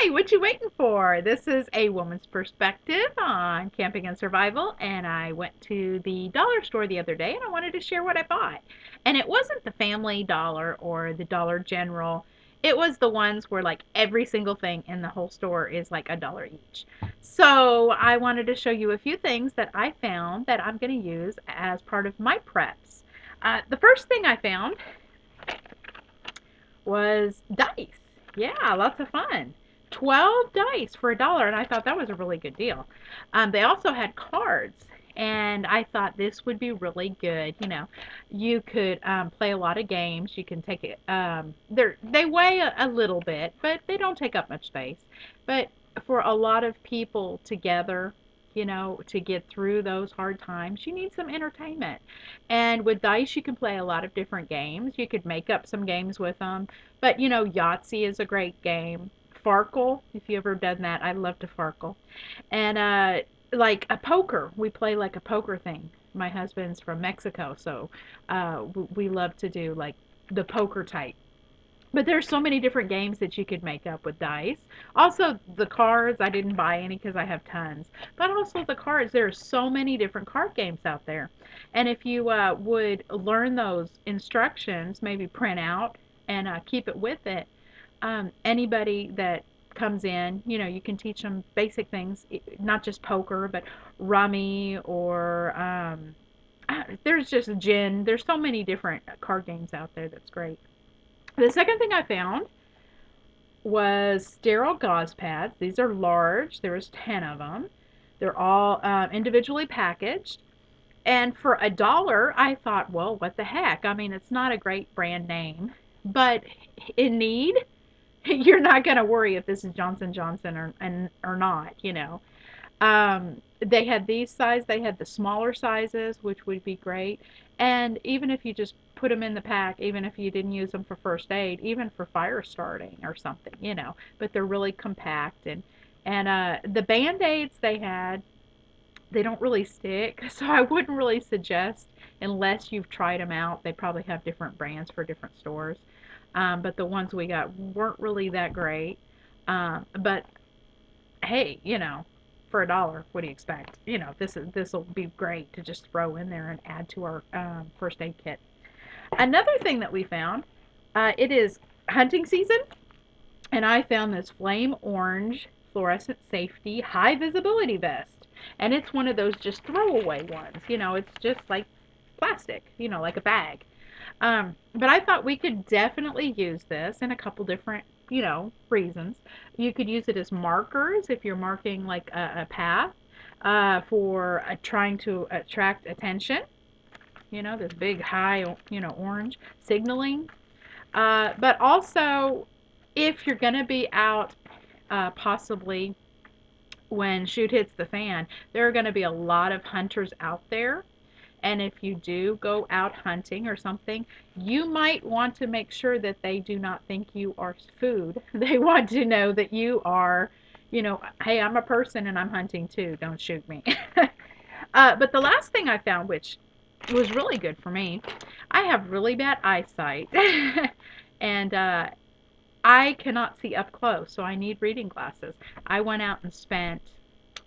what you waiting for? This is a woman's perspective on camping and survival, and I went to the dollar store the other day and I wanted to share what I bought. And it wasn't the Family Dollar or the Dollar General. It was the ones where like every single thing in the whole store is like $1 each. So I wanted to show you a few things that I found that I'm going to use as part of my preps. The first thing I found was dice. Yeah, lots of fun. 12 dice for $1, and I thought that was a really good deal. They also had cards, and I thought this would be really good. You know, you could play a lot of games. You can take it. They weigh a little bit, but they don't take up much space. But for a lot of people together, you know, to get through those hard times, you need some entertainment. And with dice, you can play a lot of different games. You could make up some games with them. But, you know, Yahtzee is a great game. Farkle, if you ever done that, I love to Farkle. And like a poker, we play like a poker thing. My husband's from Mexico, so we love to do like the poker type. But there's so many different games that you could make up with dice. Also, the cards, I didn't buy any because I have tons. But also the cards, there are so many different card games out there. And if you would learn those instructions, maybe print out and keep it with it, anybody that comes in, you know, you can teach them basic things, not just poker, but rummy or there's just gin. There's so many different card games out there that's great. The second thing I found was sterile gauze pads. These are large. There's 10 of them. They're all individually packaged. And for $1, I thought, well, what the heck? I mean, it's not a great brand name, but in need, you're not going to worry if this is Johnson Johnson or not, you know. They had these size, they had the smaller sizes, which would be great. And even if you just put them in the pack, even if you didn't use them for first aid, even for fire starting or something, you know, but they're really compact. And the Band-Aids they had, they don't really stick, so I wouldn't really suggest unless you've tried them out. They probably have different brands for different stores. But the ones we got weren't really that great. But hey, you know, for $1, what do you expect? You know, this will be great to just throw in there and add to our first aid kit. Another thing that we found, it is hunting season, and I found this flame orange fluorescent safety high visibility vest, and it's one of those just throwaway ones. You know, it's just like plastic, you know, like a bag. But I thought we could definitely use this in a couple different, you know, reasons. You could use it as markers if you're marking like a path for trying to attract attention. You know, this big high, you know, orange signaling. But also, if you're going to be out possibly when shoot hits the fan, there are going to be a lot of hunters out there. And if you do go out hunting or something, you might want to make sure that they do not think you are food. They want to know that you are, you know, hey, I'm a person and I'm hunting too. Don't shoot me. But the last thing I found, which was really good for me, I have really bad eyesight. And I cannot see up close, so I need reading glasses. I went out and spent,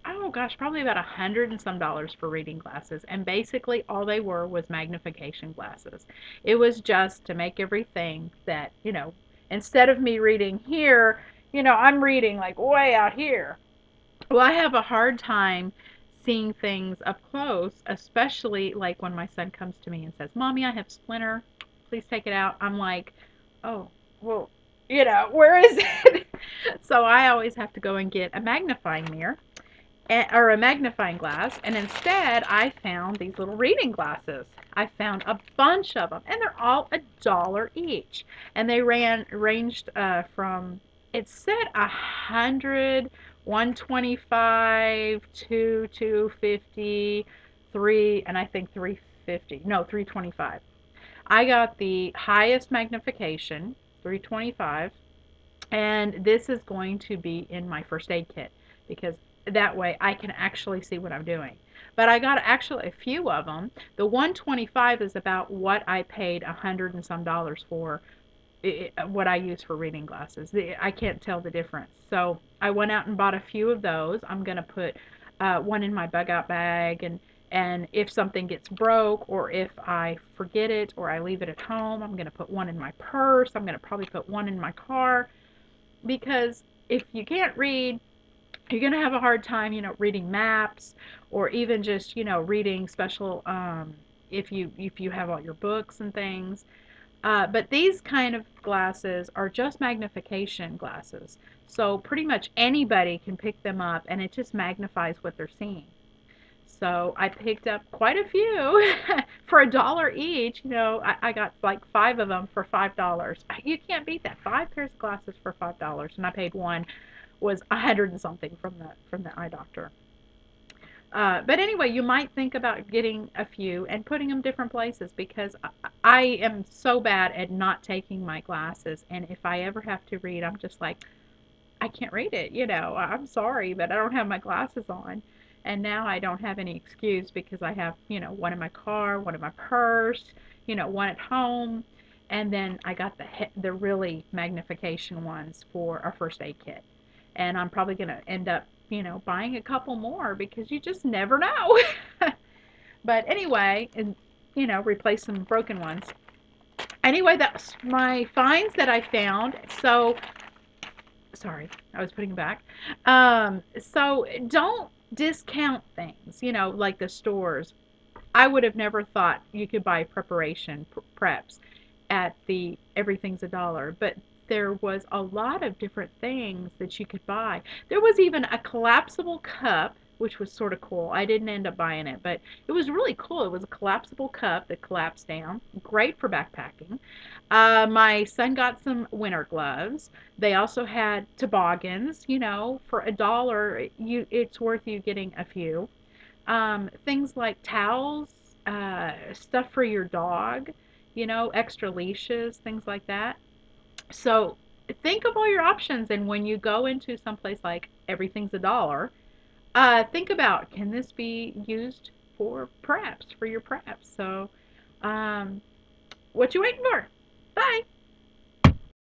oh gosh, probably about $100 and some for reading glasses, and basically all they were was magnification glasses. It was just to make everything that, you know, instead of me reading here, you know, I'm reading like way out here. Well, I have a hard time seeing things up close, especially like when my son comes to me and says, Mommy, I have splinter. Please take it out. I'm like, oh, well, you know, where is it? So I always have to go and get a magnifying mirror or a magnifying glass, and instead I found these little reading glasses. I found a bunch of them, and they're all $1 each, and they ranged from, it said 100, 125 to 250, three, and I think 350. No, 325. I got the highest magnification, 325, and this is going to be in my first aid kit because that way I can actually see what I'm doing. But I got actually a few of them. The 125 is about what I paid $100 and some for what I use for reading glasses. I can't tell the difference. So I went out and bought a few of those. I'm gonna put one in my bug out bag, and if something gets broke or if I forget it or I leave it at home, I'm gonna put one in my purse. I'm gonna probably put one in my car because if you can't read, you're going to have a hard time, reading maps or even just, reading special if you have all your books and things. But these kind of glasses are just magnification glasses. So pretty much anybody can pick them up and it just magnifies what they're seeing. So I picked up quite a few for $1 each. I got like five of them for $5. You can't beat that. Five pairs of glasses for $5, and I paid one was 100 and something from the eye doctor. But anyway, you might think about getting a few and putting them different places because I am so bad at not taking my glasses, and if I ever have to read, I'm just like, I can't read it. I'm sorry, but I don't have my glasses on. And now I don't have any excuse because I have, one in my car, one in my purse, one at home, and then I got the really magnification ones for our first aid kit. And I'm probably going to end up, buying a couple more because you just never know. But anyway, and replace some broken ones. Anyway, that's my finds that I found. So sorry, I was putting them back. So don't discount things, like the stores. I would have never thought you could buy preparation preps at the everything's a dollar, but there was a lot of different things that you could buy. There was even a collapsible cup, which was sort of cool. I didn't end up buying it, but it was really cool. It was a collapsible cup that collapsed down, great for backpacking. My son got some winter gloves. They also had toboggans. For $1, it's worth you getting a few. Things like towels, stuff for your dog, extra leashes, things like that. So think of all your options, and when you go into someplace like everything's a dollar, think about, can this be used for preps, for your preps? So, what you waiting for? Bye.